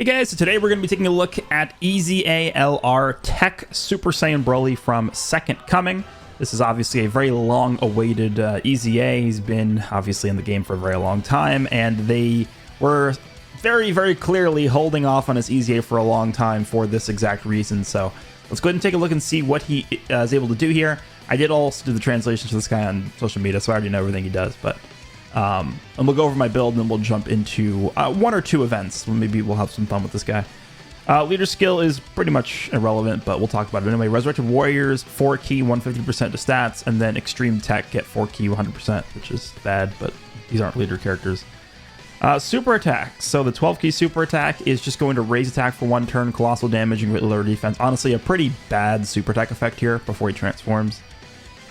Guys, so today we're going to be taking a look at EZA TEQ Super Saiyan Broly from Second Coming. This is obviously a very long-awaited EZA. He's been obviously in the game for a very long time, and they were very, very clearly holding off on his EZA for a long time for this exact reason. So let's go ahead and take a look and see what he is able to do here. I did also do the translations for this guy on social media, so I already know everything he does, but and we'll go over my build, and then we'll jump into one or two events. Maybe we'll have some fun with this guy. Leader skill is pretty much irrelevant, but we'll talk about it anyway. Resurrected Warriors, 4 key, 150% to stats, and then Extreme Tech get 4 key, 100%, which is bad, but these aren't leader characters. Super attack. So the 12 key super attack is just going to raise attack for 1 turn, colossal damage, and greatly lower defense. Honestly, a pretty bad super attack effect here before he transforms.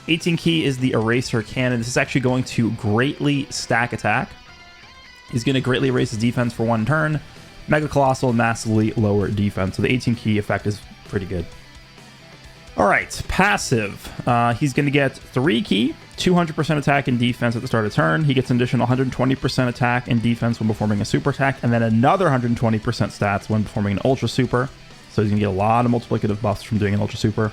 18 key is the Eraser Cannon. This is actually going to greatly stack attack. He's going to greatly raise his defense for 1 turn. Mega Colossal, massively lower defense. So the 18 key effect is pretty good. All right, passive. He's going to get 3 key, 200% attack and defense at the start of turn. He gets an additional 120% attack and defense when performing a super attack, and then another 120% stats when performing an ultra super. So he's going to get a lot of multiplicative buffs from doing an ultra super.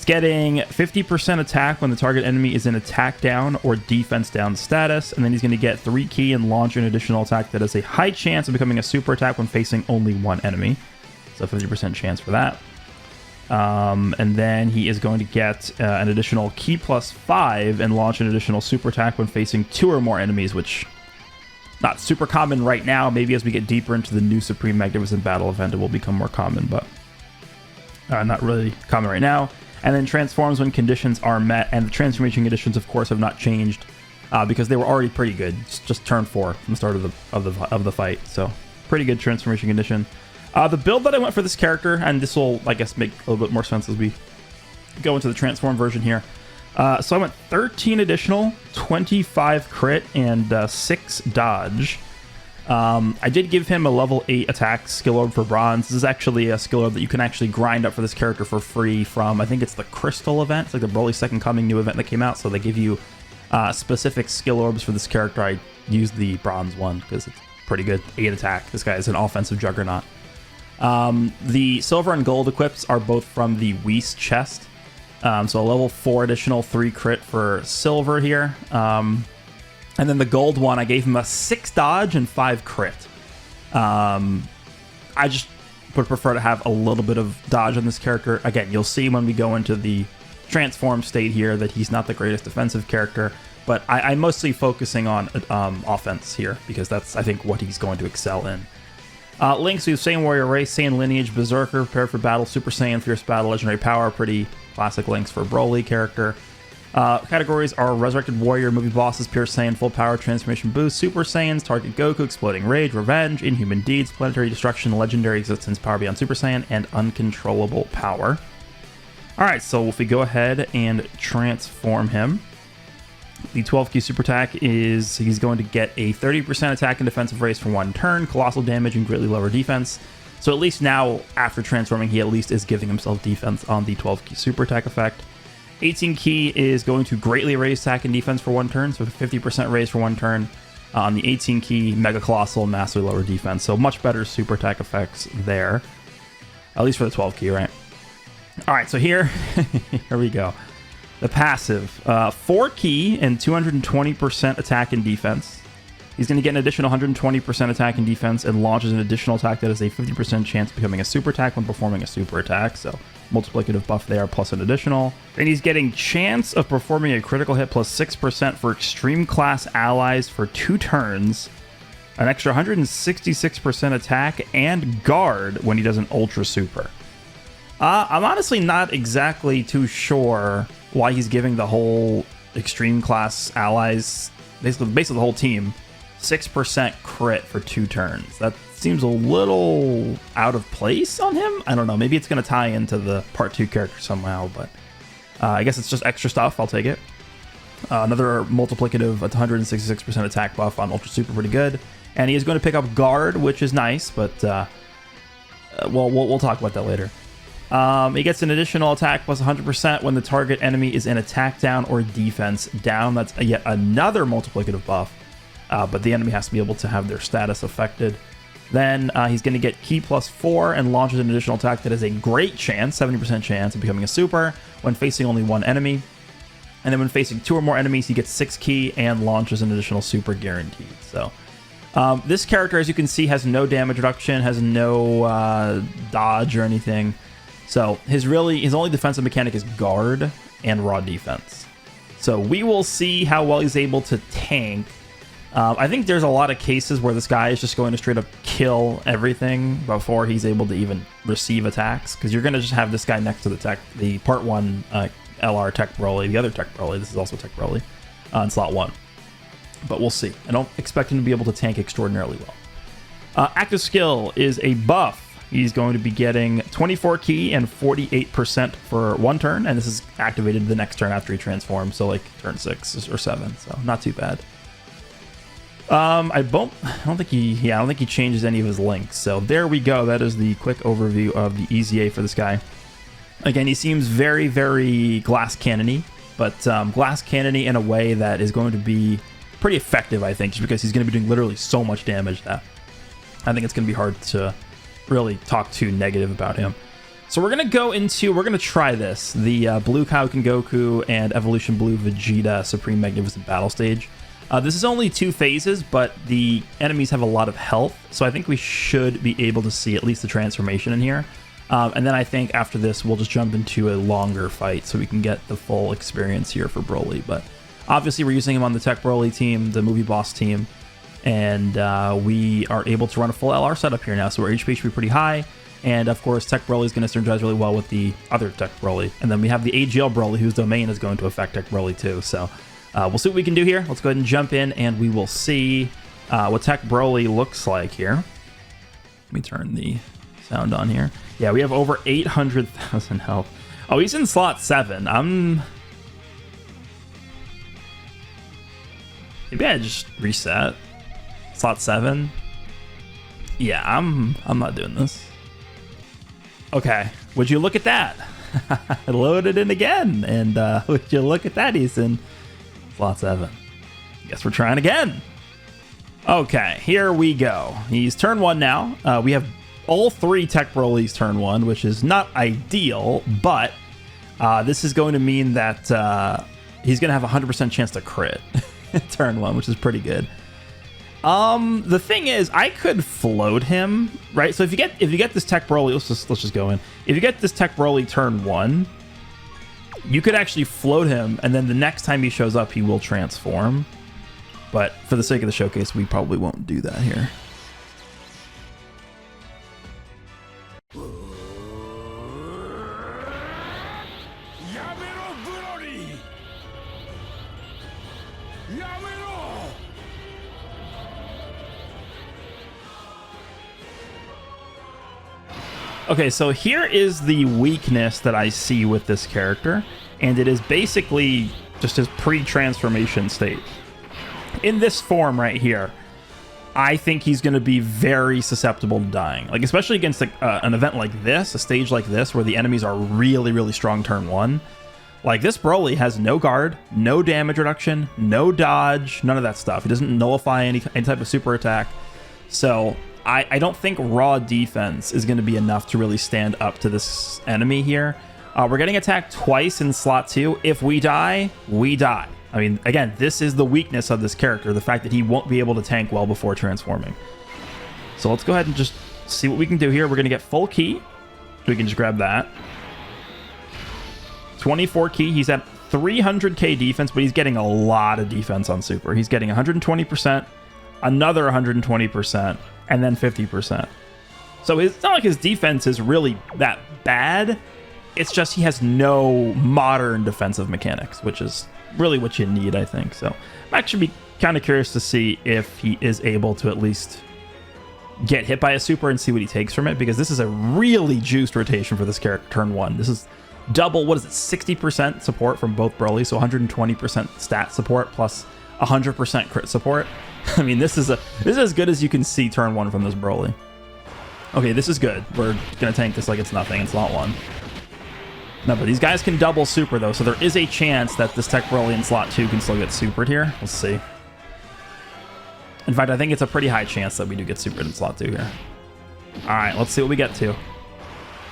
Getting 50% attack when the target enemy is in attack down or defense down status, and then he's going to get 3 key and launch an additional attack that has a high chance of becoming a super attack when facing only 1 enemy. So 50% chance for that. And then he is going to get an additional key plus 5 and launch an additional super attack when facing 2 or more enemies, which not super common right now. Maybe as we get deeper into the new Supreme Magnificent Battle event, it will become more common, but not really common right now. And then transforms when conditions are met, and the transformation conditions, of course, have not changed because they were already pretty good. It's just turn 4 from the start of the fight, so pretty good transformation condition. The build that I went for this character, and this will, I guess, make a little bit more sense as we go into the transform version here. So I went 13 additional, 25 crit, and 6 dodge. I did give him a level 8 attack skill orb for bronze. This is actually a skill orb that you can actually grind up for this character for free from, I think it's the Crystal event. It's like the Broly Second Coming new event that came out, so they give you specific skill orbs for this character. I used the bronze one because it's pretty good. 8 attack. This guy is an offensive juggernaut. The silver and gold equips are both from the Whis chest. So a level 4 additional 3 crit for silver here. And then the gold one, I gave him a 6 dodge and 5 crit. I just would prefer to have a little bit of dodge on this character. Again, you'll see when we go into the transform state here that he's not the greatest defensive character, but I'm mostly focusing on offense here because that's, I think, what he's going to excel in. Links, we have Saiyan Warrior Race, Saiyan Lineage, Berserker, Prepare for Battle, Super Saiyan, Fierce Battle, Legendary Power. Pretty classic links for a Broly character. Categories are Resurrected Warrior, Movie Bosses, Pure Saiyan, Full Power, Transformation Boost, Super Saiyans, Target Goku, Exploding Rage, Revenge, Inhuman Deeds, Planetary Destruction, Legendary Existence, Power Beyond Super Saiyan, and Uncontrollable Power. Alright, so if we go ahead and transform him, the 12 key super attack is he's going to get a 30% attack and defensive raise for 1 turn, colossal damage, and greatly lower defense. So at least now, after transforming, he at least is giving himself defense on the 12 key super attack effect. 18 key is going to greatly raise attack and defense for 1 turn, so 50% raise for 1 turn. On the 18 key, Mega Colossal, massively lower defense, so much better super attack effects there. At least for the 12 key, right? Alright, so here we go. The passive, 4 key and 220% attack and defense. He's going to get an additional 120% attack and defense and launches an additional attack that has a 50% chance of becoming a super attack when performing a super attack, so multiplicative buff there plus an additional. And he's getting chance of performing a critical hit plus 6% for extreme class allies for 2 turns, an extra 166% attack and guard when he does an ultra super. I'm honestly not exactly too sure why he's giving the whole extreme class allies, basically the whole team, 6% crit for 2 turns. That seems a little out of place on him. I don't know. Maybe it's going to tie into the Part 2 character somehow, but I guess it's just extra stuff. I'll take it. Another multiplicative 166% attack buff on Ultra Super, pretty good. And he is going to pick up Guard, which is nice, but we'll talk about that later. He gets an additional attack plus 100% when the target enemy is in attack down or defense down. That's yet another multiplicative buff. But the enemy has to be able to have their status affected. Then he's going to get Ki +4 and launches an additional attack that has a great chance, 70% chance of becoming a super when facing only one enemy. And then when facing 2 or more enemies, he gets 6 Ki and launches an additional super guaranteed. So this character, as you can see, has no damage reduction, has no dodge or anything. So his only defensive mechanic is guard and raw defense. So we will see how well he's able to tank. I think there's a lot of cases where this guy is just going to straight up kill everything before he's able to even receive attacks, because you're going to just have this guy next to the part 1 LR TEQ BROLY, the other TEQ BROLY. This is also TEQ BROLY in slot 1. But we'll see. I don't expect him to be able to tank extraordinarily well. Active skill is a buff. He's going to be getting 24 Ki and 48% for 1 turn, and this is activated the next turn after he transforms, so like turn 6 or 7, so not too bad. I don't think he changes any of his links. So there we go. That is the quick overview of the EZA for this guy. Again, he seems very, very glass cannony, but glass cannony in a way that is going to be pretty effective, I think, just because he's going to be doing literally so much damage that I think it's going to be hard to really talk too negative about him. So we're going to try this, the Blue Kaioken Goku and Evolution Blue Vegeta Supreme Magnificent Battle Stage. This is only 2 phases, but the enemies have a lot of health, so I think we should be able to see at least the transformation in here. And then I think after this, we'll just jump into a longer fight so we can get the full experience here for BROLY. But obviously, we're using him on the TEQ BROLY team, the movie boss team, and we are able to run a full LR setup here now, so our HP should be pretty high. And of course, TEQ BROLY is going to synergize really well with the other TEQ BROLY. And then we have the AGL BROLY, whose domain is going to affect TEQ BROLY too. So we'll see what we can do here. Let's go ahead and jump in, and we will see what TEQ BROLY looks like here. Let me turn the sound on here. Yeah, we have over 800,000 health. Oh, he's in slot 7. Maybe I just reset. Slot 7. Yeah, I'm not doing this. Okay, would you look at that? I loaded in again, and would you look at that? He's in slot 7. Guess we're trying again. Okay, here we go. He's turn 1 now. We have all 3 TEQ BROLYs turn 1, which is not ideal, but this is going to mean that he's going to have a 100% chance to crit turn 1, which is pretty good. The thing is, I could float him, right? So if you get this TEQ BROLY, let's just go in. If you get this TEQ BROLY turn 1, you could actually float him, and then the next time he shows up, he will transform. But for the sake of the showcase, we probably won't do that here. Okay, so here is the weakness that I see with this character, and it is basically just his pre-transformation state. In this form right here, I think he's going to be very susceptible to dying. Like, especially against an event like this, a stage like this, where the enemies are really, really strong turn 1. Like, this BROLY has no guard, no damage reduction, no dodge, none of that stuff. It doesn't nullify any type of super attack. So I don't think raw defense is going to be enough to really stand up to this enemy here. We're getting attacked twice in slot 2. If we die, we die. I mean, again, this is the weakness of this character, the fact that he won't be able to tank well before transforming. So let's go ahead and just see what we can do here. We're going to get full Ki. We can just grab that. 24 Ki. He's at 300k defense, but he's getting a lot of defense on super. He's getting 120%, another 120%, and then 50%. So it's not like his defense is really that bad. It's just he has no modern defensive mechanics, which is really what you need, I think. So I'm actually kind of curious to see if he is able to at least get hit by a super and see what he takes from it, because this is a really juiced rotation for this character turn 1. This is double, what is it, 60% support from both BROLY, so 120% stat support plus 100% crit support. I mean, this is as good as you can see turn 1 from this BROLY. Okay, this is good. We're gonna tank this like it's nothing in slot 1. No, but these guys can double super though, so there is a chance that this TEQ BROLY in slot 2 can still get supered here. Let's see. In fact, I think it's a pretty high chance that we do get supered in slot 2 here. All right, let's see what we get to.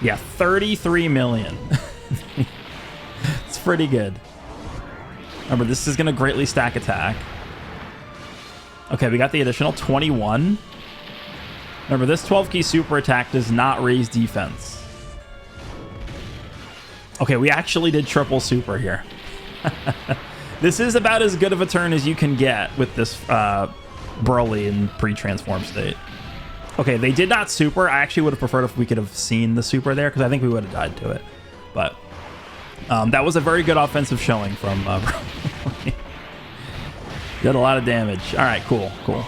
Yeah, 33 million. It's pretty good. Remember, this is going to greatly stack attack. Okay, we got the additional 21. Remember, this 12 key super attack does not raise defense. Okay, we actually did triple super here. This is about as good of a turn as you can get with this Broly in pre-transform state. Okay, they did not super. I actually would have preferred if we could have seen the super there, because I think we would have died to it. But that was a very good offensive showing from Broly. Did a lot of damage. All right, cool, cool.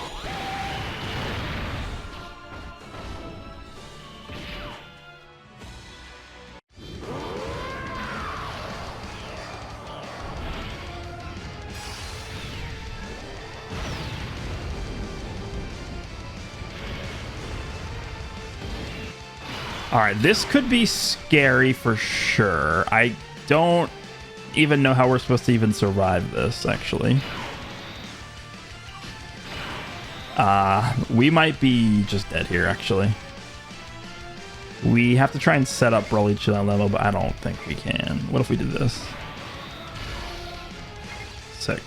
All right, this could be scary for sure. I don't even know how we're supposed to even survive this, actually. We might be just dead here, actually. We have to try and set up Broly to that level, but I don't think we can. What if we do this? 6.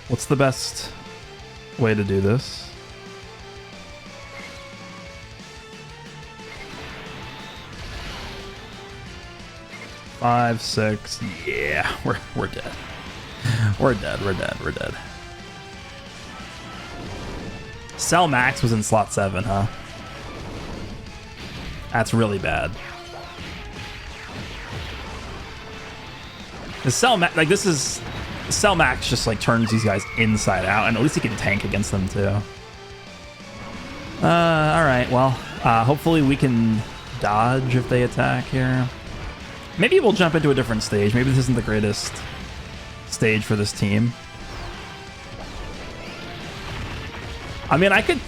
What's the best way to do this? 5, 6. Yeah, we're dead. We're dead. We're dead. We're dead. Cell Max was in slot 7, huh? That's really bad. The Cell Max, like, this is Cell Max just like turns these guys inside out, and at least he can tank against them too. All right. Well, hopefully we can dodge if they attack here. Maybe we'll jump into a different stage. Maybe this isn't the greatest stage for this team. I mean, I could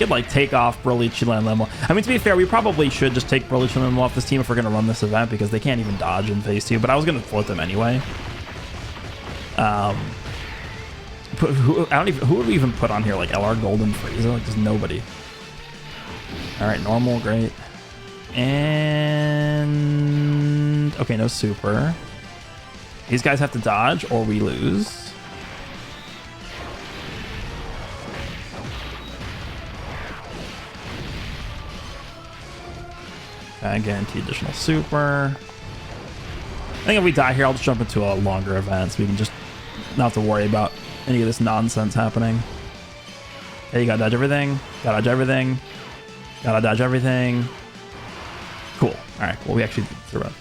like take off Broly, Chile, and Lemo. I mean, to be fair, we probably should just take Broly, Chile, and Lemo off this team if we're going to run this event, because they can't even dodge in phase 2. But I was going to float them anyway. Who would we even put on here? Like LR Golden Frieza? Like, there's nobody. All right, normal, great. And okay, no super. These guys have to dodge or we lose. Okay, guarantee additional super. I think if we die here, I'll just jump into a longer event so we can just not have to worry about any of this nonsense happening. Hey, you gotta dodge everything. Gotta dodge everything. Gotta dodge everything. Cool. All right. Well, we actually did survive.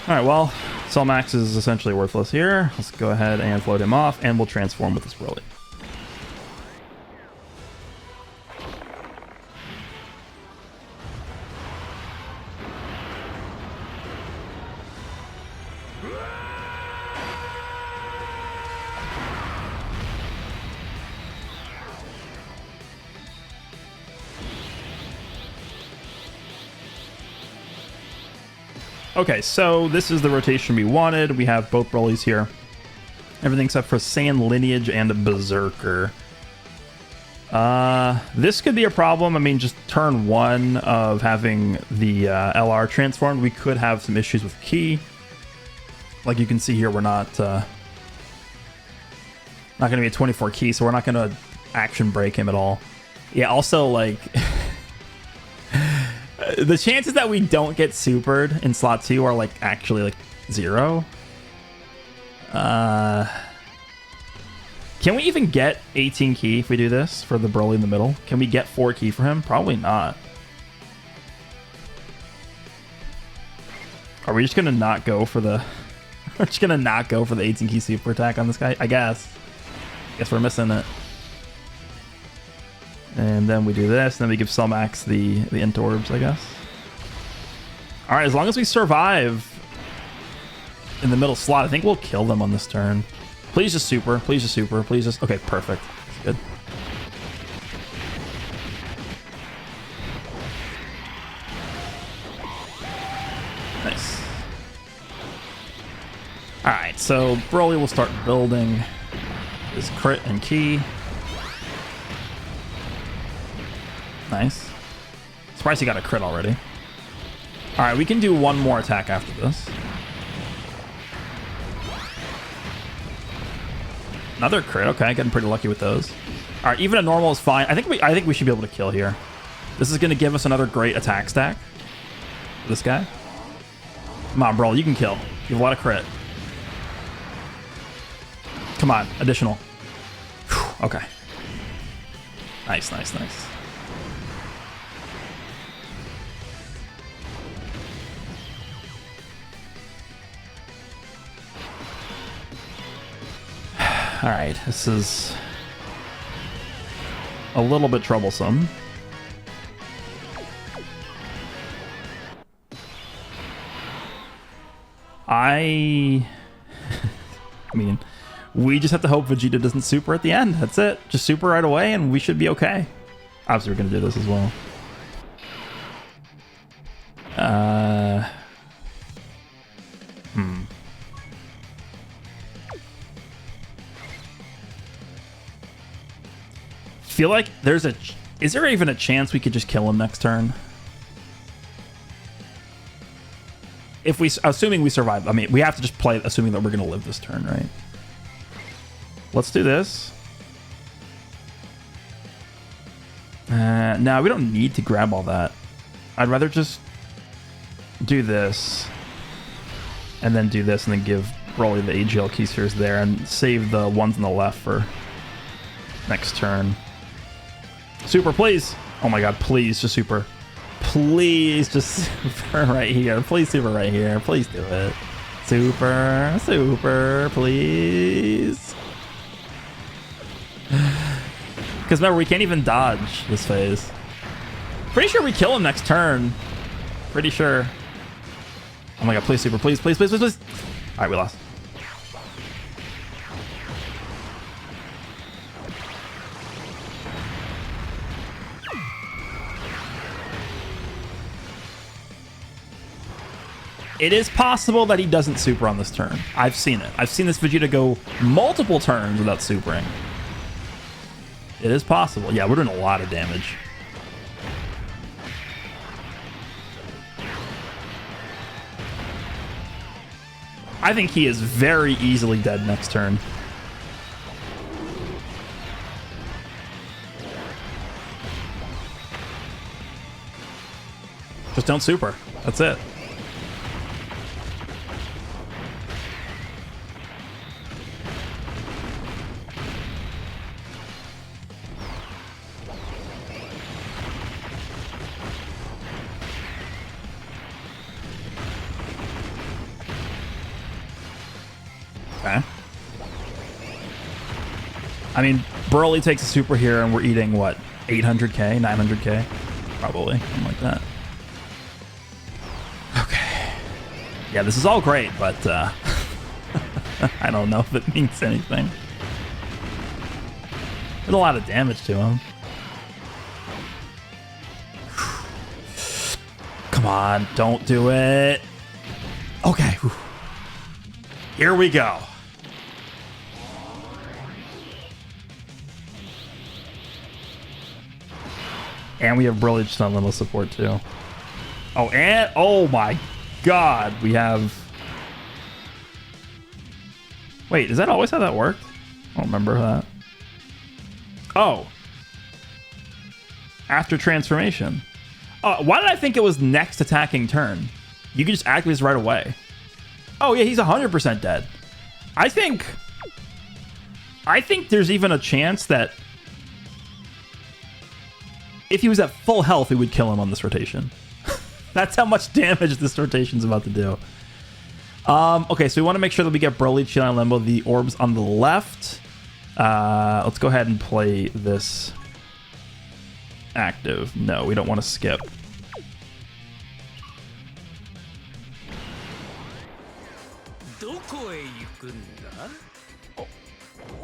All right. Well, Cell Max is essentially worthless here. Let's go ahead and float him off, and we'll transform with this Broly. Okay, so this is the rotation we wanted. We have both Brolys here. Everything except for Saiyan Lineage and Berserker. This could be a problem. I mean, just turn 1 of having the LR transformed, we could have some issues with Ki. Like you can see here, we're not going to be a 24 Ki, so we're not going to action break him at all. Yeah, also, like... the chances that we don't get supered in slot 2 are like actually like 0. Can we even get 18 Ki if we do this for the Broly in the middle? Can we get 4 Ki for him? Probably not. Are we just gonna not go for the we're just gonna not go for the 18 Ki super attack on this guy? I guess we're missing it. And then we do this, and then we give Cell Max the Intorbs, I guess. All right, as long as we survive in the middle slot, I think we'll kill them on this turn. Please just super. Please just super. Please just... Okay, perfect. Good. Nice. Alright, so Broly will start building his crit and key. Nice. Surprised he got a crit already. Alright, we can do one more attack after this. Another crit. Okay, getting pretty lucky with those. All right, even a normal is fine. I think we should be able to kill here. This is going to give us another great attack stack. This guy. Come on, bro. You can kill. You have a lot of crit. Come on, additional. Whew, okay. Nice, nice, nice. All right, this is a little bit troublesome. I mean, we just have to hope Vegeta doesn't super at the end. That's it. Just super right away and we should be okay. Obviously, we're going to do this as well. Feel like there's a... Is there even a chance we could just kill him next turn? If we... Assuming we survive. I mean, we have to just play assuming that we're going to live this turn, right? Let's do this. No, we don't need to grab all that. I'd rather just do this. And then do this and then give Broly the AGL key spheres there and save the ones on the left for next turn. Super, please. Oh my god, please, just super. Please, just super right here. Please, super right here. Please do it. Super, super, please. Because remember, we can't even dodge this phase. Pretty sure we kill him next turn. Pretty sure. Oh my god, please, super, please, please, please, please, please. All right, we lost. It is possible that he doesn't super on this turn. I've seen it. I've seen this Vegeta go multiple turns without supering. It is possible. Yeah, we're doing a lot of damage. I think he is very easily dead next turn. Just don't super. That's it. Okay. I mean, Broly takes a super here and we're eating, what, 800k, 900k? Probably, something like that. Okay. Yeah, this is all great, but I don't know if it means anything. There's a lot of damage to him. Come on, don't do it. Okay. Here we go. And we have Broly just on little support too. Oh, and oh my god, we have... Wait, is that always how that worked? I don't remember that. Oh. After transformation. Why did I think it was next attacking turn? You could just activate this right away. Oh yeah, he's 100% dead. I think there's even a chance that if he was at full health, we would kill him on this rotation. That's how much damage this rotation's about to do. Okay, so we want to make sure that we get Broly, Chill, and Limbo, the orbs on the left. Let's go ahead and play this active. No, we don't want to skip.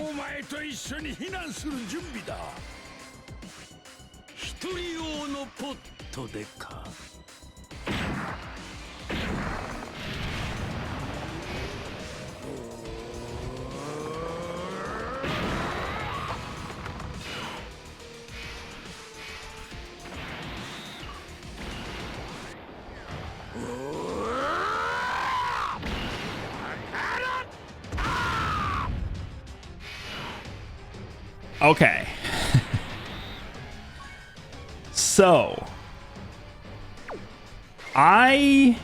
お前と一緒に避難する準備だ。一人用のポットでか。Okay. So, I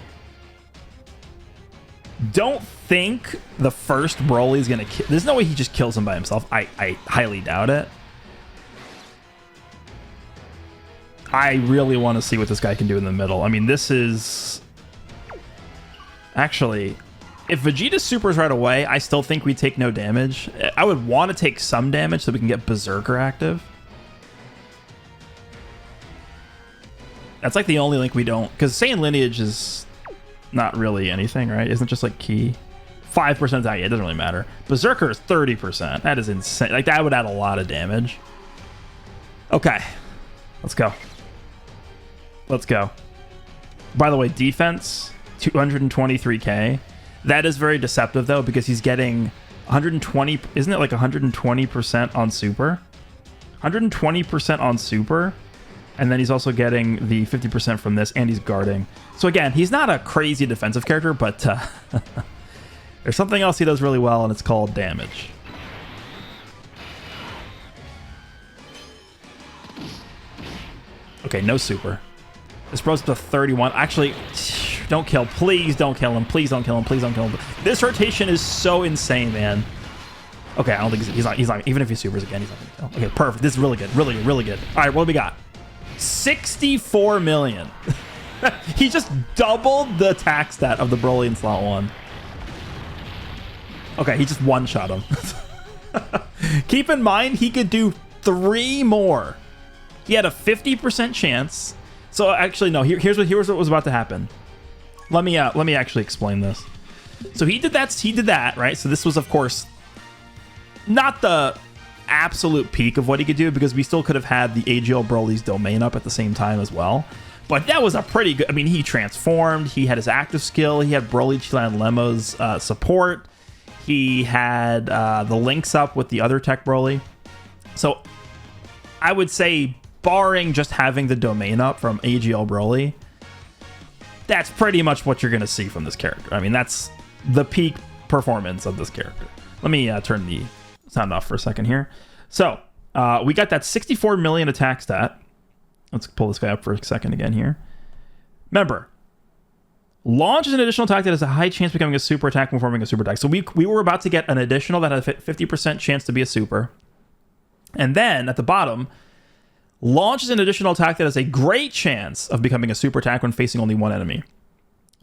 don't think the first Broly is going to kill. There's no way he just kills him by himself. I highly doubt it. I really want to see what this guy can do in the middle. I mean, this is... Actually... If Vegeta supers right away, I still think we take no damage. I would want to take some damage so we can get Berserker active. That's like the only link we don't... Because Saiyan Lineage is not really anything, right? Isn't it just like Ki? 5% attack, yeah, it doesn't really matter. Berserker is 30%. That is insane. Like, that would add a lot of damage. Okay. Let's go. Let's go. By the way, defense, 223k. That is very deceptive, though, because he's getting 120... Isn't it like 120% on Super? 120% on Super. And then he's also getting the 50% from this, and he's guarding. So again, he's not a crazy defensive character, but there's something else he does really well, and it's called damage. Okay, no Super. This bro's up to 31. Actually... Don't kill. Please don't kill him. Please don't kill him. Please don't kill him. This rotation is so insane, man. Okay, I don't think he's not. Even if he supers again, he's not going to kill. Okay, perfect. This is really good. Really, really good. All right, what do we got? 64 million. He just doubled the attack stat of the Broly in slot 1. Okay, he just one-shot him. Keep in mind, he could do 3 more. He had a 50% chance. So actually, no. Here's what was about to happen. Let me actually explain this. So he did that, right? So this was, of course, not the absolute peak of what he could do, because we still could have had the AGL Broly's domain up at the same time as well. But that was a pretty good... I mean, he transformed. He had his active skill. He had Broly, Chilan, Lemo's support. He had the links up with the other TEQ Broly. So I would say, barring just having the domain up from AGL Broly, that's pretty much what you're going to see from this character. I mean, that's the peak performance of this character. Let me turn the sound off for a second here. So, we got that 64 million attack stat. Let's pull this guy up for a second again here. Remember, launch is an additional attack that has a high chance of becoming a super attack when forming a super attack. So we were about to get an additional that had a 50% chance to be a super. And then, at the bottom... launches an additional attack that has a great chance of becoming a super attack when facing only one enemy.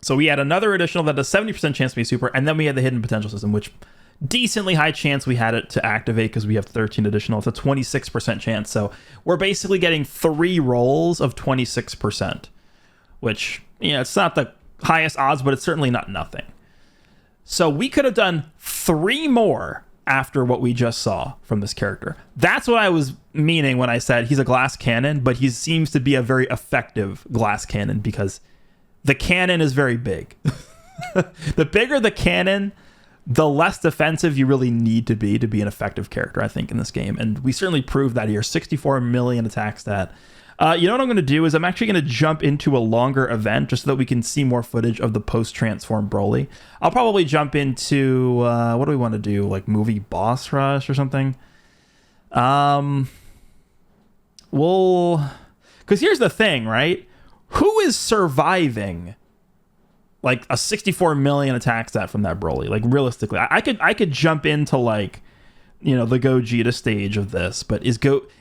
So we had another additional that has a 70% chance to be super, and then we had the hidden potential system, which decently high chance we had it to activate because we have 13 additional. It's a 26% chance. So we're basically getting 3 rolls of 26%, which, yeah, it's not the highest odds, but it's certainly not nothing. So we could have done 3 more after what we just saw from this character. That's what I was meaning when I said he's a glass cannon, but he seems to be a very effective glass cannon because the cannon is very big. The bigger the cannon, the less defensive you really need to be an effective character, I think, in this game. And we certainly proved that here. 64 million attack stat. You know what I'm going to do is I'm actually going to jump into a longer event just so that we can see more footage of the post-transform Broly. I'll probably jump into, what do we want to do? Like movie boss rush or something? Because here's the thing, right? Who is surviving like a 64 million attack stat from that Broly? Like realistically, I could jump into like, you know, the Gogeta stage of this, but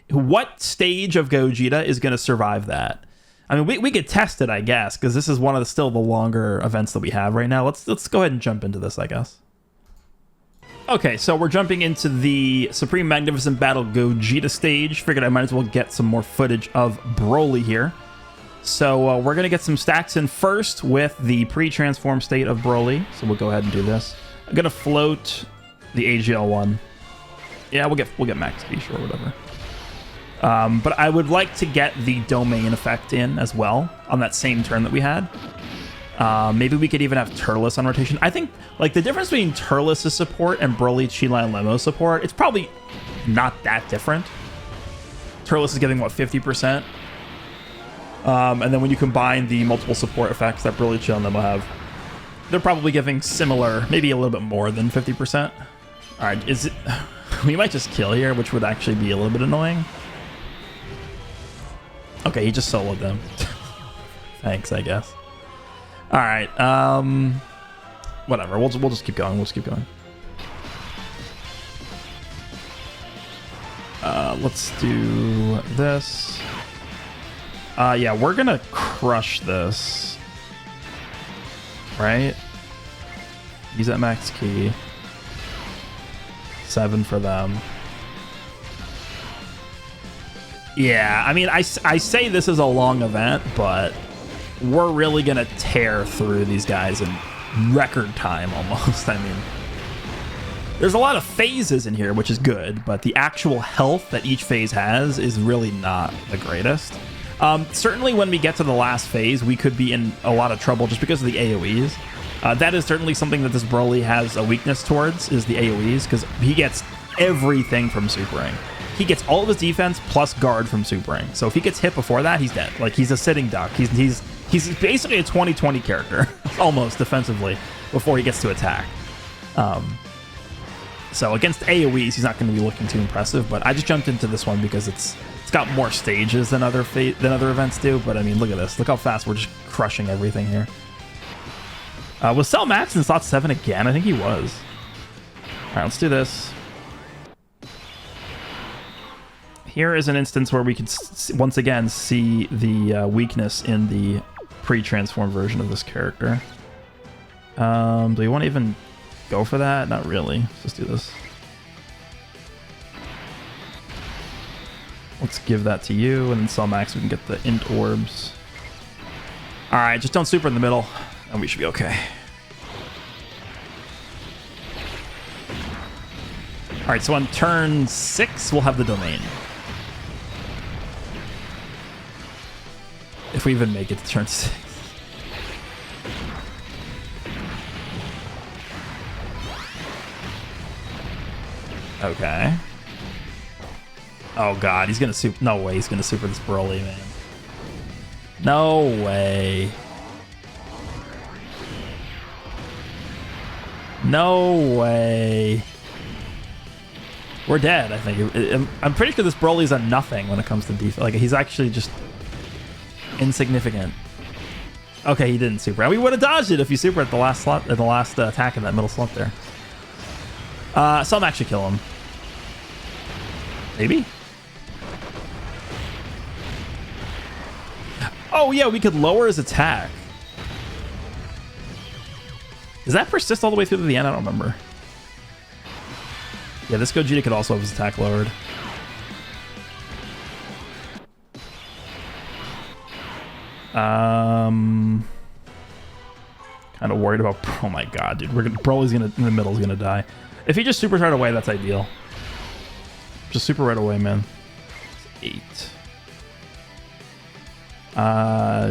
what stage of Gogeta is going to survive that? I mean, we could test it, I guess, because this is one of still the longer events that we have right now. Let's go ahead and jump into this, I guess. Okay, so we're jumping into the Supreme Magnificent Battle Gogeta stage. Figured I might as well get some more footage of Broly here. So we're going to get some stacks in first with the pre-transform state of Broly. So we'll go ahead and do this. I'm going to float the AGL one. Yeah, we'll get max key, sure, whatever. But I would like to get the domain effect in as well on that same turn that we had. Maybe we could even have Turles on rotation. I think like the difference between Turles' support and BROLY, Chila, and Lemo's support, it's probably not that different. Turles is giving what, 50%? And then when you combine the multiple support effects that BROLY, Chila, and Lemo have, they're probably giving similar, maybe a little bit more than 50%. All right, is it? We might just kill here, which would actually be a little bit annoying. Okay, he just soloed them. Thanks, I guess. All right, whatever. We'll just keep going. We'll just keep going. Let's do this. Yeah, we're gonna crush this. Right? Use that max key. 7 for them. Yeah, I mean, I say this is a long event, but we're really gonna tear through these guys in record time almost. I mean, there's a lot of phases in here, which is good, but the actual health that each phase has is really not the greatest. Certainly when we get to the last phase, we could be in a lot of trouble just because of the AoEs. That is certainly something that this BROLY has a weakness towards, is the AoEs, because he gets everything from supering. He gets all of his defense plus guard from supering. So if he gets hit before that, he's dead. Like, he's a sitting duck. He's basically a 20/20 character, almost, defensively, before he gets to attack. So against AoEs, he's not going to be looking too impressive, but I just jumped into this one because it's got more stages than other events do. But I mean, look at this. Look how fast we're just crushing everything here. Was Cell Max in slot 7 again? I think he was. All right, let's do this. Here is an instance where we can once again see the weakness in the pre-transformed version of this character. Do we want to even go for that? Not really. Let's just do this. Let's give that to you, and then Cell Max, we can get the int orbs. All right, just don't super in the middle, and we should be okay. All right, so on turn 6, we'll have the domain. If we even make it to turn 6. Okay. Oh god, he's gonna super. No way, he's gonna super this BROLY, man. No way. No way. We're dead, I think. I'm pretty sure this BROLY's a nothing when it comes to defense. Like, he's actually just insignificant. Okay, he didn't super. We would have dodged it if you super at the last slot, at the last attack in that middle slot there. So I'm actually kill him. Maybe. Oh yeah, we could lower his attack. Does that persist all the way through to the end? I don't remember. Yeah, this Gogeta could also have his attack lowered. Kind of worried about. Oh my god, dude! BROLY's gonna in the middle is gonna die. If he just supers right away, that's ideal. Just super right away, man. 8.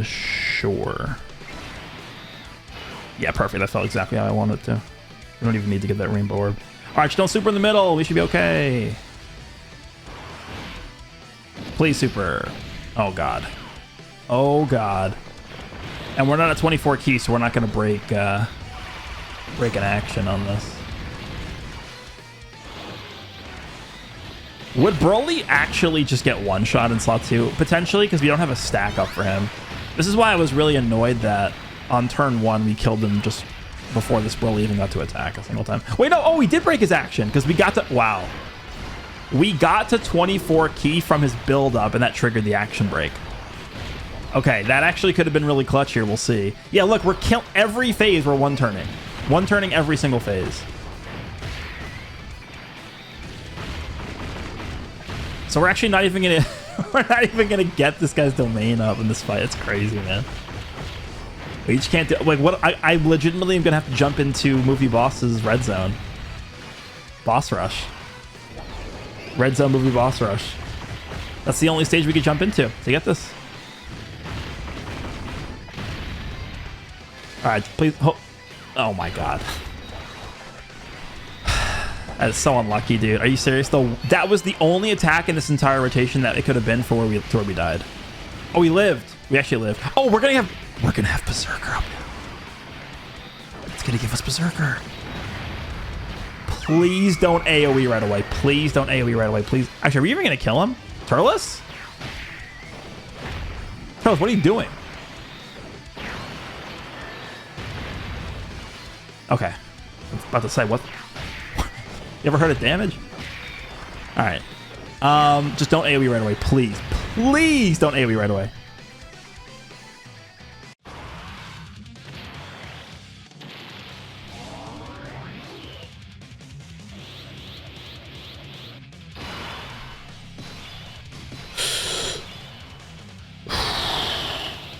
Sure. Yeah, perfect. That felt exactly how I wanted it to. We don't even need to get that rainbow orb. All right, just don't super in the middle. We should be okay. Please super. Oh god. Oh god. And we're not at 24 keys, so we're not going to break an action on this. Would BROLY actually just get one shot in slot 2? Potentially, because we don't have a stack up for him. This is why I was really annoyed that on turn 1 we killed him just before this BROLY even got to attack a single time. Wait, no. Oh, we did break his action because we got to... Wow. We got to 24 key from his build up, and that triggered the action break. Okay, that actually could have been really clutch here. We'll see. Yeah, look, we're killing every phase. We're one-turning. One-turning every single phase. So we're actually not even gonna we're not even gonna get this guy's domain up in this fight. It's crazy, man. We just can't do like what I legitimately am gonna have to jump into movie boss's red zone. Boss rush. Red Zone movie boss rush. That's the only stage we could jump into to get this. All right, please. Oh my god. That is so unlucky, dude. Are you serious? Though that was the only attack in this entire rotation that it could have been for where we died. Oh, we lived. We actually lived. Oh, we're gonna have Berserker up now. It's gonna give us Berserker. Please don't AoE right away. Please don't AoE right away. Please. Actually, are we even gonna kill him? Turles? Turles, what are you doing? Okay. I was about to say, what? You ever heard of damage? All right. Just don't AoE right away, please. Please don't AoE right away.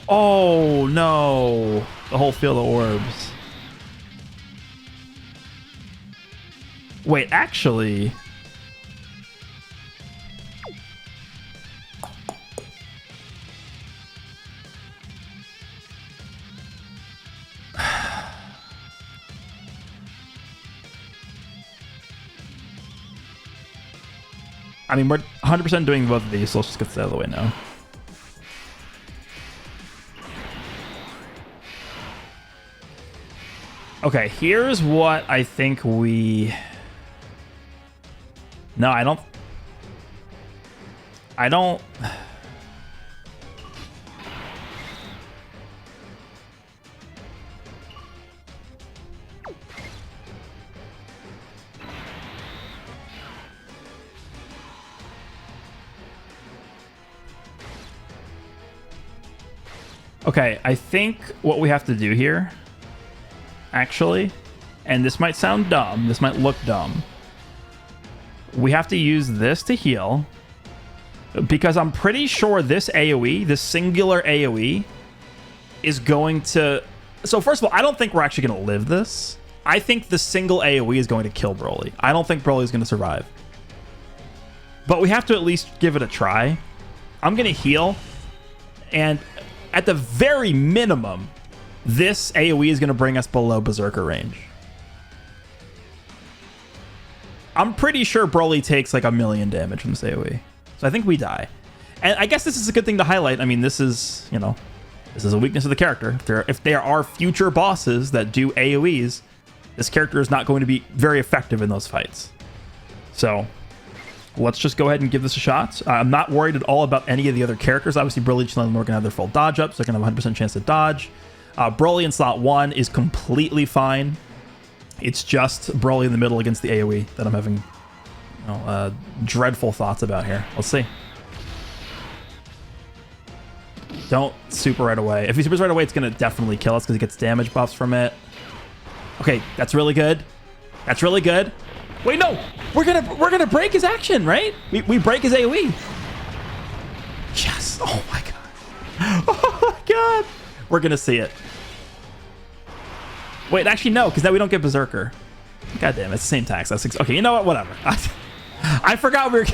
Oh, no. The whole field of orbs. Wait, actually... I mean, we're 100% doing both of these, so let's just get this out of the way now. Okay, here's what I think we... No, I don't... Okay, I think what we have to do here, actually, and this might sound dumb, this might look dumb, we have to use this to heal, because I'm pretty sure this AoE, this singular AoE, is going to... So first of all, I don't think we're actually going to live this. I think the single AoE is going to kill BROLY. I don't think BROLY is going to survive. But we have to at least give it a try. I'm going to heal, and at the very minimum, this AoE is going to bring us below Berserker range. I'm pretty sure BROLY takes like 1,000,000 damage from this AoE. So I think we die. And I guess this is a good thing to highlight. I mean, this is, you know, this is a weakness of the character. If there are future bosses that do AoEs, this character is not going to be very effective in those fights. So let's just go ahead and give this a shot. I'm not worried at all about any of the other characters. Obviously, BROLY, Chilling, and Lord are going to have their full dodge up, so they're going to have a 100% chance to dodge. BROLY in slot 1 is completely fine. It's just BROLY in the middle against the AoE that I'm having, you know, dreadful thoughts about here. Let's see. Don't super right away. If he supers right away, it's going to definitely kill us because he gets damage buffs from it. Okay, that's really good. That's really good. Wait, no, we're gonna break his action, right? We break his AoE. Yes. Oh my god. Oh my god. We're gonna see it. Wait, actually no, because now we don't get Berserker. God damn, it's the same tax. That's okay. You know what? Whatever. I forgot we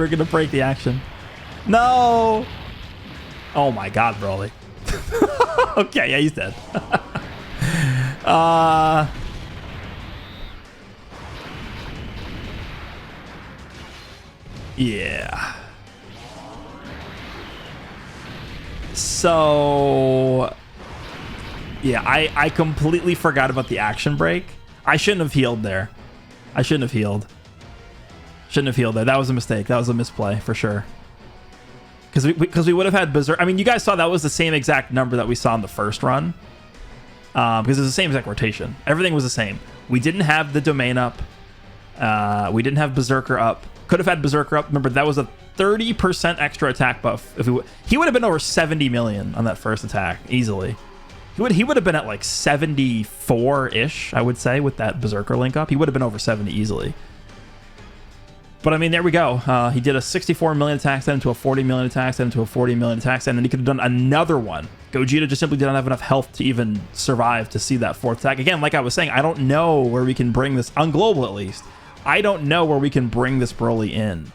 were gonna break the action. No. Oh my god, BROLY. Okay, yeah, he's dead. Yeah. So yeah, I completely forgot about the action break. I shouldn't have healed there. I shouldn't have healed. Shouldn't have healed there. That was a mistake. That was a misplay for sure. Because we would have had Berserk. I mean, you guys saw that was the same exact number that we saw in the first run. Because it's the same exact rotation. Everything was the same. We didn't have the domain up. We didn't have Berserker up. Could have had Berserker up. Remember, that was a 30% extra attack buff. If he would have been over 70 million on that first attack easily. He would have been at like 74-ish, I would say, with that Berserker link up. He would have been over 70 easily. But I mean, there we go. He did a 64 million attack set into a 40 million attack set into a 40 million attack set, and then he could have done another one. Gogeta just simply did not have enough health to even survive to see that fourth attack. Again, like I was saying, I don't know where we can bring this, on global at least, I don't know where we can bring this Broly in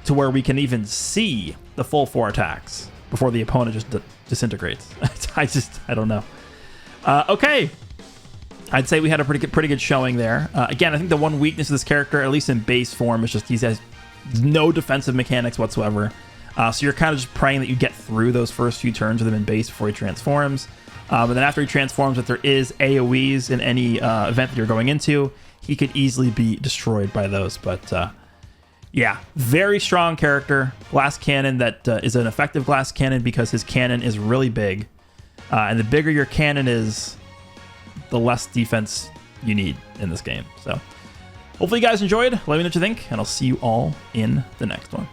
to where we can even see the full 4 attacks before the opponent just disintegrates. I don't know. Okay. I'd say we had a pretty good showing there. Again, I think the one weakness of this character, at least in base form, is just he has no defensive mechanics whatsoever. So you're kind of just praying that you get through those first few turns with him in base before he transforms. But then after he transforms, if there is AoEs in any event that you're going into, he could easily be destroyed by those. But yeah, very strong character. Glass cannon that is an effective glass cannon because his cannon is really big. And the bigger your cannon is, the less defense you need in this game. So hopefully you guys enjoyed. Let me know what you think, and I'll see you all in the next one.